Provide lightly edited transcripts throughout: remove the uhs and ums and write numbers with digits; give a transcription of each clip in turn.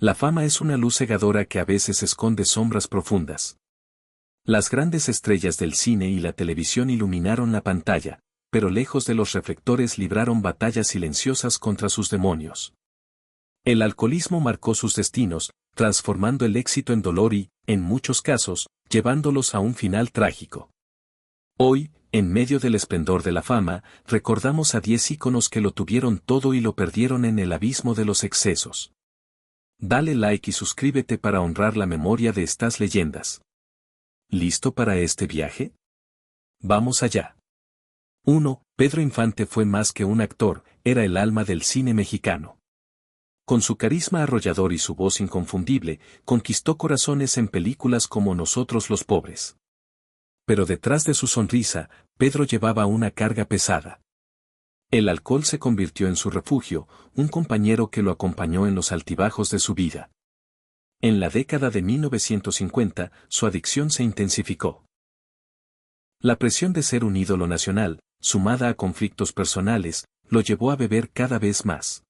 La fama es una luz cegadora que a veces esconde sombras profundas. Las grandes estrellas del cine y la televisión iluminaron la pantalla, pero lejos de los reflectores libraron batallas silenciosas contra sus demonios. El alcoholismo marcó sus destinos, transformando el éxito en dolor y, en muchos casos, llevándolos a un final trágico. Hoy, en medio del esplendor de la fama, recordamos a 10 íconos que lo tuvieron todo y lo perdieron en el abismo de los excesos. Dale like y suscríbete para honrar la memoria de estas leyendas. ¿Listo para este viaje? Vamos allá. 1. Pedro Infante fue más que un actor, era el alma del cine mexicano. Con su carisma arrollador y su voz inconfundible, conquistó corazones en películas como Nosotros los Pobres. Pero detrás de su sonrisa, Pedro llevaba una carga pesada. El alcohol se convirtió en su refugio, un compañero que lo acompañó en los altibajos de su vida. En la década de 1950, su adicción se intensificó. La presión de ser un ídolo nacional, sumada a conflictos personales, lo llevó a beber cada vez más.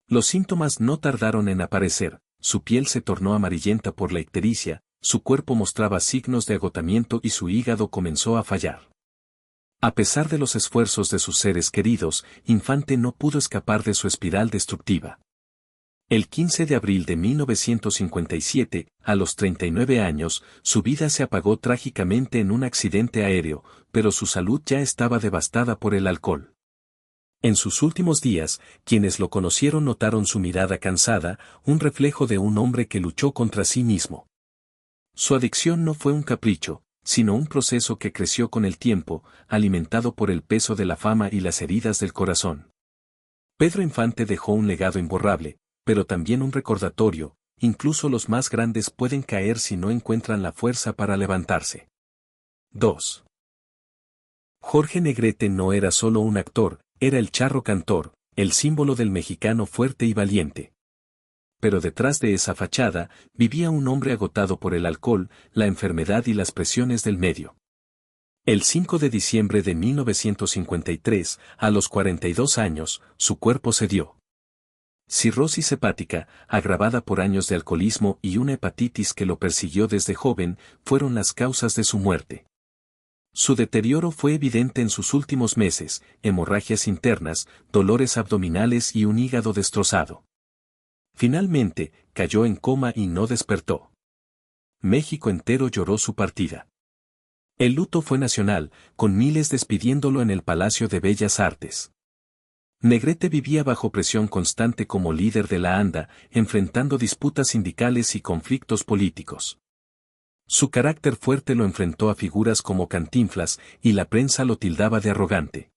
Los síntomas no tardaron en aparecer, su piel se tornó amarillenta por la ictericia, su cuerpo mostraba signos de agotamiento y su hígado comenzó a fallar. A pesar de los esfuerzos de sus seres queridos, Infante no pudo escapar de su espiral destructiva. El 15 de abril de 1957, a los 39 años, su vida se apagó trágicamente en un accidente aéreo, pero su salud ya estaba devastada por el alcohol. En sus últimos días, quienes lo conocieron notaron su mirada cansada, un reflejo de un hombre que luchó contra sí mismo. Su adicción no fue un capricho, sino un proceso que creció con el tiempo, alimentado por el peso de la fama y las heridas del corazón. Pedro Infante dejó un legado imborrable, pero también un recordatorio: incluso los más grandes pueden caer si no encuentran la fuerza para levantarse. 2. Jorge Negrete no era solo un actor, era el charro cantor, el símbolo del mexicano fuerte y valiente. Pero detrás de esa fachada, vivía un hombre agotado por el alcohol, la enfermedad y las presiones del medio. El 5 de diciembre de 1953, a los 42 años, su cuerpo cedió. Cirrosis hepática, agravada por años de alcoholismo y una hepatitis que lo persiguió desde joven, fueron las causas de su muerte. Su deterioro fue evidente en sus últimos meses: hemorragias internas, dolores abdominales y un hígado destrozado. Finalmente, cayó en coma y no despertó. México entero lloró su partida. El luto fue nacional, con miles despidiéndolo en el Palacio de Bellas Artes. Negrete vivía bajo presión constante como líder de la ANDA, enfrentando disputas sindicales y conflictos políticos. Su carácter fuerte lo enfrentó a figuras como Cantinflas, y la prensa lo tildaba de arrogante.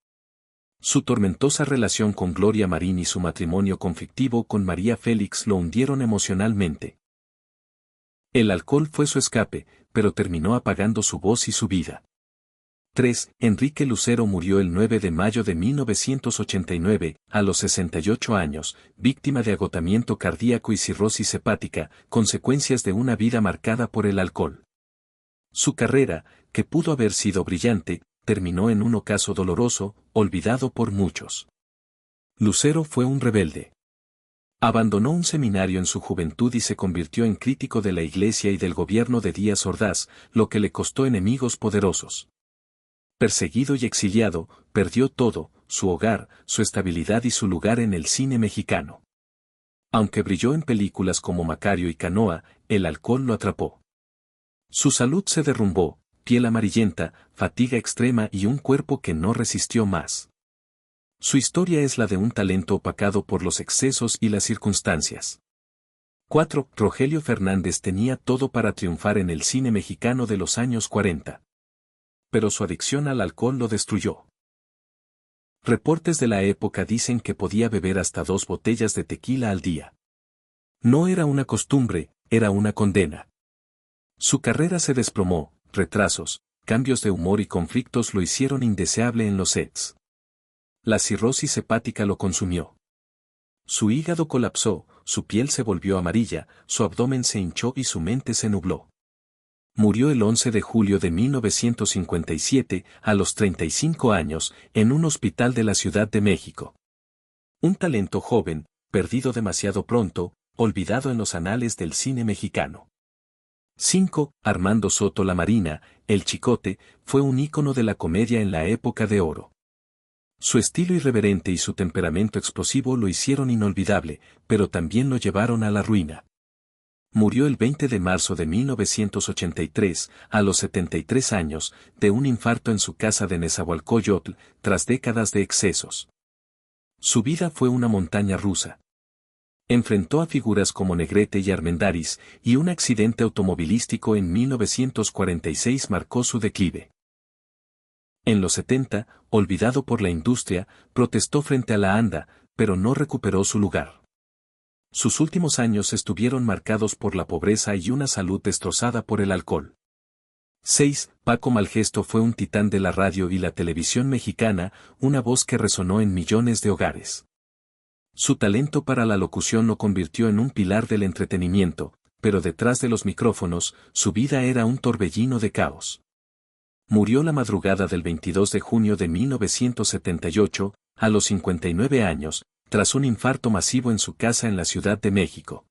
Su tormentosa relación con Gloria Marín y su matrimonio conflictivo con María Félix lo hundieron emocionalmente. El alcohol fue su escape, pero terminó apagando su voz y su vida. 3. Enrique Lucero murió el 9 de mayo de 1989, a los 68 años, víctima de agotamiento cardíaco y cirrosis hepática, consecuencias de una vida marcada por el alcohol. Su carrera, que pudo haber sido brillante, terminó en un ocaso doloroso, olvidado por muchos. Lucero fue un rebelde. Abandonó un seminario en su juventud y se convirtió en crítico de la Iglesia y del gobierno de Díaz Ordaz, lo que le costó enemigos poderosos. Perseguido y exiliado, perdió todo: su hogar, su estabilidad y su lugar en el cine mexicano. Aunque brilló en películas como Macario y Canoa, el alcohol lo atrapó. Su salud se derrumbó: piel amarillenta, fatiga extrema y un cuerpo que no resistió más. Su historia es la de un talento opacado por los excesos y las circunstancias. 4. Rogelio Fernández tenía todo para triunfar en el cine mexicano de los años 40. Pero su adicción al alcohol lo destruyó. Reportes de la época dicen que podía beber hasta 2 botellas de tequila al día. No era una costumbre, era una condena. Su carrera se desplomó: retrasos, cambios de humor y conflictos lo hicieron indeseable en los sets. La cirrosis hepática lo consumió. Su hígado colapsó, su piel se volvió amarilla, su abdomen se hinchó y su mente se nubló. Murió el 11 de julio de 1957, a los 35 años, en un hospital de la Ciudad de México. Un talento joven, perdido demasiado pronto, olvidado en los anales del cine mexicano. 5. Armando Soto La Marina, El Chicote, fue un ícono de la comedia en la época de oro. Su estilo irreverente y su temperamento explosivo lo hicieron inolvidable, pero también lo llevaron a la ruina. Murió el 20 de marzo de 1983, a los 73 años, de un infarto en su casa de Nezahualcóyotl, tras décadas de excesos. Su vida fue una montaña rusa. Enfrentó a figuras como Negrete y Armendáriz, y un accidente automovilístico en 1946 marcó su declive. En los 70, olvidado por la industria, protestó frente a la ANDA, pero no recuperó su lugar. Sus últimos años estuvieron marcados por la pobreza y una salud destrozada por el alcohol. 6. Paco Malgesto fue un titán de la radio y la televisión mexicana, una voz que resonó en millones de hogares. Su talento para la locución lo convirtió en un pilar del entretenimiento, pero detrás de los micrófonos, su vida era un torbellino de caos. Murió la madrugada del 22 de junio de 1978, a los 59 años, tras un infarto masivo en su casa en la Ciudad de México.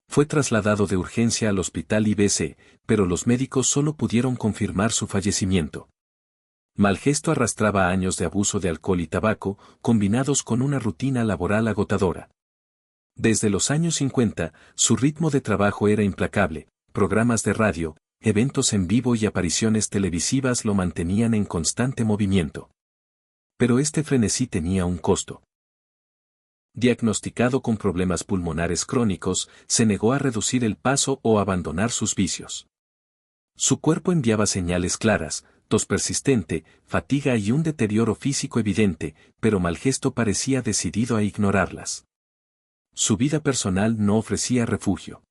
Fue trasladado de urgencia al hospital IBC, pero los médicos solo pudieron confirmar su fallecimiento. Malgesto arrastraba años de abuso de alcohol y tabaco, combinados con una rutina laboral agotadora. Desde los años 50, su ritmo de trabajo era implacable, programas de radio, eventos en vivo y apariciones televisivas lo mantenían en constante movimiento. Pero este frenesí tenía un costo. Diagnosticado con problemas pulmonares crónicos, se negó a reducir el paso o abandonar sus vicios. Su cuerpo enviaba señales claras, tos persistente, fatiga y un deterioro físico evidente, pero Malgesto parecía decidido a ignorarlas. Su vida personal no ofrecía refugio.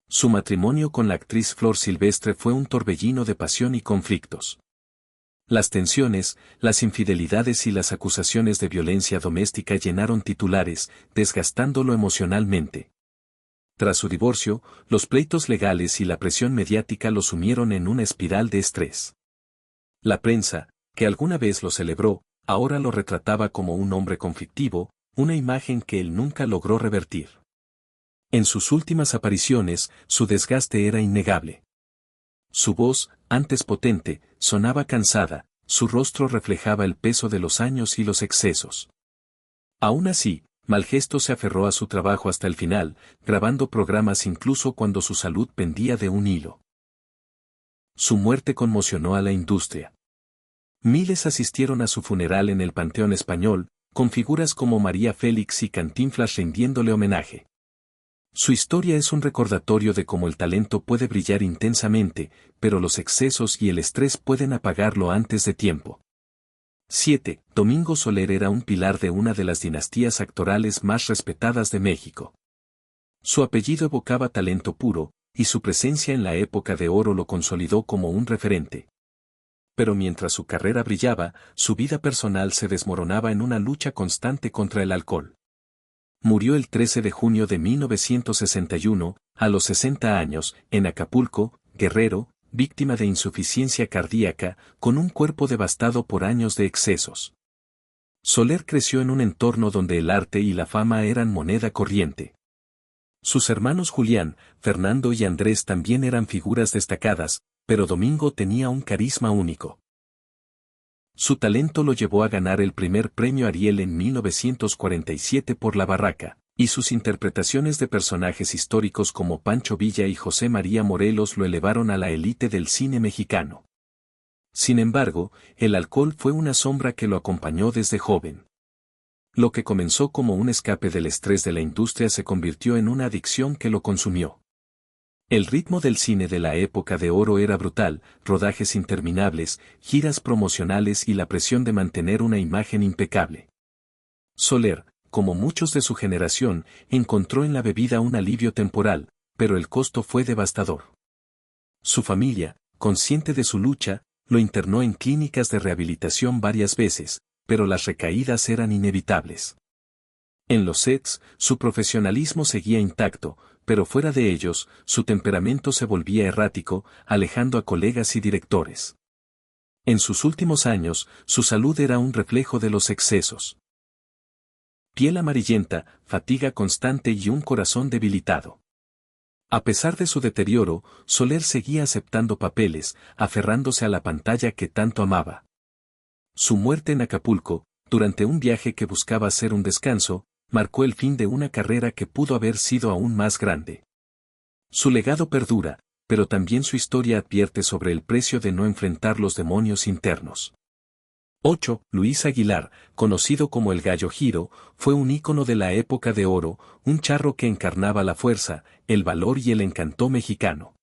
Su matrimonio con la actriz Flor Silvestre fue un torbellino de pasión y conflictos. Las tensiones, las infidelidades y las acusaciones de violencia doméstica llenaron titulares, desgastándolo emocionalmente. Tras su divorcio, los pleitos legales y la presión mediática lo sumieron en una espiral de estrés. La prensa, que alguna vez lo celebró, ahora lo retrataba como un hombre conflictivo, una imagen que él nunca logró revertir. En sus últimas apariciones, su desgaste era innegable. Su voz, antes potente, sonaba cansada, su rostro reflejaba el peso de los años y los excesos. Aún así, Malgesto se aferró a su trabajo hasta el final, grabando programas incluso cuando su salud pendía de un hilo. Su muerte conmocionó a la industria. Miles asistieron a su funeral en el Panteón Español, con figuras como María Félix y Cantinflas rindiéndole homenaje. Su historia es un recordatorio de cómo el talento puede brillar intensamente, pero los excesos y el estrés pueden apagarlo antes de tiempo. 7. Domingo Soler era un pilar de una de las dinastías actorales más respetadas de México. Su apellido evocaba talento puro, y su presencia en la época de oro lo consolidó como un referente. Pero mientras su carrera brillaba, su vida personal se desmoronaba en una lucha constante contra el alcohol. Murió el 13 de junio de 1961, a los 60 años, en Acapulco, Guerrero, víctima de insuficiencia cardíaca, con un cuerpo devastado por años de excesos. Soler creció en un entorno donde el arte y la fama eran moneda corriente. Sus hermanos Julián, Fernando y Andrés también eran figuras destacadas, pero Domingo tenía un carisma único. Su talento lo llevó a ganar el primer premio Ariel en 1947 por La Barraca, y sus interpretaciones de personajes históricos como Pancho Villa y José María Morelos lo elevaron a la élite del cine mexicano. Sin embargo, el alcohol fue una sombra que lo acompañó desde joven. Lo que comenzó como un escape del estrés de la industria se convirtió en una adicción que lo consumió. El ritmo del cine de la época de oro era brutal, rodajes interminables, giras promocionales y la presión de mantener una imagen impecable. Soler, como muchos de su generación, encontró en la bebida un alivio temporal, pero el costo fue devastador. Su familia, consciente de su lucha, lo internó en clínicas de rehabilitación varias veces, pero las recaídas eran inevitables. En los sets, su profesionalismo seguía intacto, pero fuera de ellos, su temperamento se volvía errático, alejando a colegas y directores. En sus últimos años, su salud era un reflejo de los excesos. piel amarillenta, fatiga constante y un corazón debilitado. A pesar de su deterioro, Soler seguía aceptando papeles, aferrándose a la pantalla que tanto amaba. Su muerte en Acapulco, durante un viaje que buscaba ser un descanso, marcó el fin de una carrera que pudo haber sido aún más grande. Su legado perdura, pero también su historia advierte sobre el precio de no enfrentar los demonios internos. 8. Luis Aguilar, conocido como el Gallo Giro, fue un ícono de la época de oro, un charro que encarnaba la fuerza, el valor y el encanto mexicano.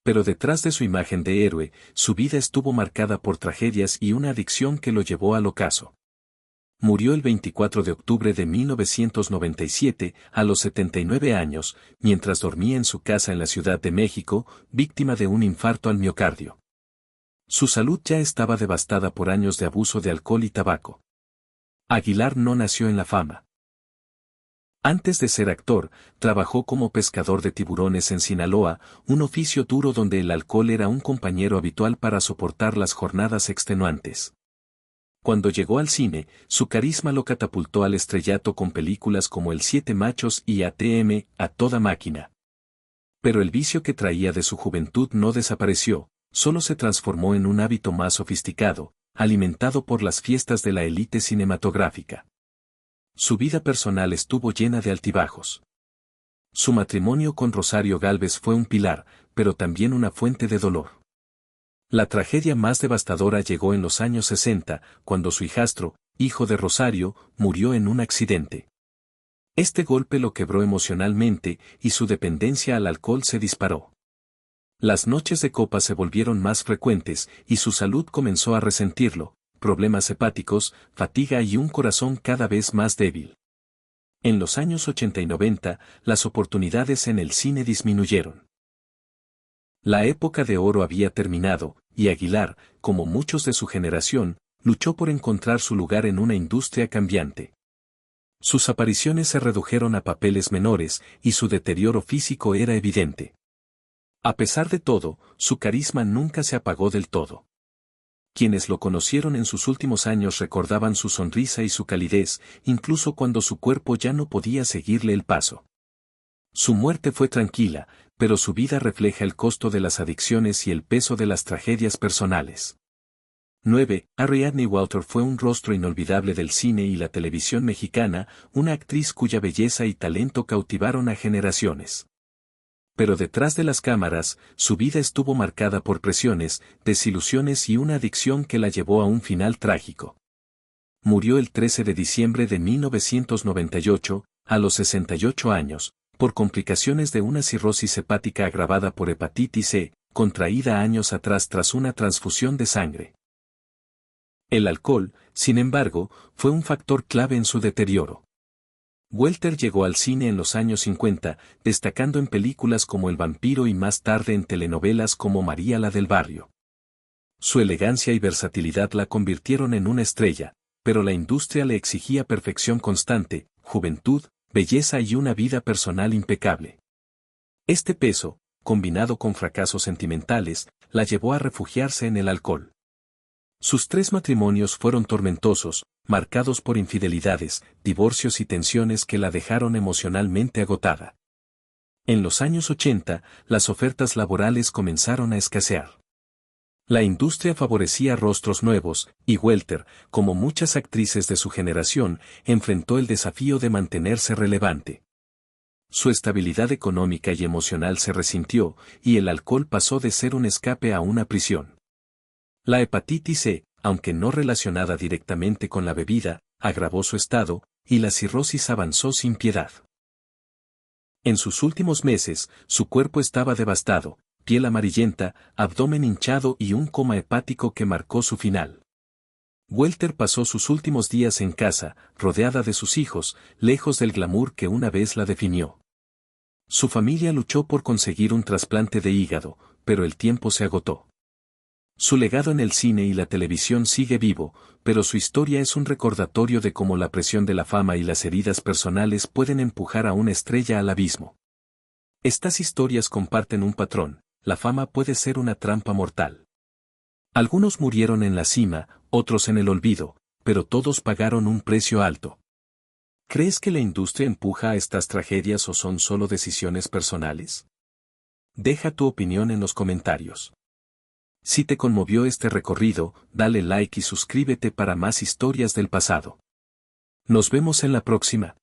Pero detrás de su imagen de héroe, su vida estuvo marcada por tragedias y una adicción que lo llevó al ocaso. Murió el 24 de octubre de 1997, a los 79 años, mientras dormía en su casa en la Ciudad de México, víctima de un infarto al miocardio. Su salud ya estaba devastada por años de abuso de alcohol y tabaco. Aguilar no nació en la fama. Antes de ser actor, trabajó como pescador de tiburones en Sinaloa, un oficio duro donde el alcohol era un compañero habitual para soportar las jornadas extenuantes. Cuando llegó al cine, su carisma lo catapultó al estrellato con películas como El Siete Machos y ATM, A Toda Máquina. Pero el vicio que traía de su juventud no desapareció, solo se transformó en un hábito más sofisticado, alimentado por las fiestas de la élite cinematográfica. Su vida personal estuvo llena de altibajos. Su matrimonio con Rosario Gálvez fue un pilar, pero también una fuente de dolor. La tragedia más devastadora llegó en los años 60, cuando su hijastro, hijo de Rosario, murió en un accidente. Este golpe lo quebró emocionalmente y su dependencia al alcohol se disparó. Las noches de copa se volvieron más frecuentes y su salud comenzó a resentirlo, problemas hepáticos, fatiga y un corazón cada vez más débil. En los años 80 y 90, las oportunidades en el cine disminuyeron. La época de oro había terminado, y Aguilar, como muchos de su generación, luchó por encontrar su lugar en una industria cambiante. Sus apariciones se redujeron a papeles menores y su deterioro físico era evidente. A pesar de todo, su carisma nunca se apagó del todo. Quienes lo conocieron en sus últimos años recordaban su sonrisa y su calidez, incluso cuando su cuerpo ya no podía seguirle el paso. Su muerte fue tranquila, pero su vida refleja el costo de las adicciones y el peso de las tragedias personales. 9. Ariadne Walter fue un rostro inolvidable del cine y la televisión mexicana, una actriz cuya belleza y talento cautivaron a generaciones. Pero detrás de las cámaras, su vida estuvo marcada por presiones, desilusiones y una adicción que la llevó a un final trágico. Murió el 13 de diciembre de 1998, a los 68 años, por complicaciones de una cirrosis hepática agravada por hepatitis C, contraída años atrás tras una transfusión de sangre. El alcohol, sin embargo, fue un factor clave en su deterioro. Walter llegó al cine en los años 50, destacando en películas como El vampiro y más tarde en telenovelas como María la del barrio. Su elegancia y versatilidad la convirtieron en una estrella, pero la industria le exigía perfección constante, juventud, belleza y una vida personal impecable. Este peso, combinado con fracasos sentimentales, la llevó a refugiarse en el alcohol. Sus 3 matrimonios fueron tormentosos, marcados por infidelidades, divorcios y tensiones que la dejaron emocionalmente agotada. En los años 80, las ofertas laborales comenzaron a escasear. La industria favorecía rostros nuevos, y Walter, como muchas actrices de su generación, enfrentó el desafío de mantenerse relevante. Su estabilidad económica y emocional se resintió, y el alcohol pasó de ser un escape a una prisión. La hepatitis C, aunque no relacionada directamente con la bebida, agravó su estado, y la cirrosis avanzó sin piedad. En sus últimos meses, su cuerpo estaba devastado, piel amarillenta, abdomen hinchado y un coma hepático que marcó su final. Walter pasó sus últimos días en casa, rodeada de sus hijos, lejos del glamour que una vez la definió. Su familia luchó por conseguir un trasplante de hígado, pero el tiempo se agotó. Su legado en el cine y la televisión sigue vivo, pero su historia es un recordatorio de cómo la presión de la fama y las heridas personales pueden empujar a una estrella al abismo. Estas historias comparten un patrón: la fama puede ser una trampa mortal. Algunos murieron en la cima, otros en el olvido, pero todos pagaron un precio alto. ¿Crees que la industria empuja a estas tragedias o son solo decisiones personales? Deja tu opinión en los comentarios. Si te conmovió este recorrido, dale like y suscríbete para más historias del pasado. Nos vemos en la próxima.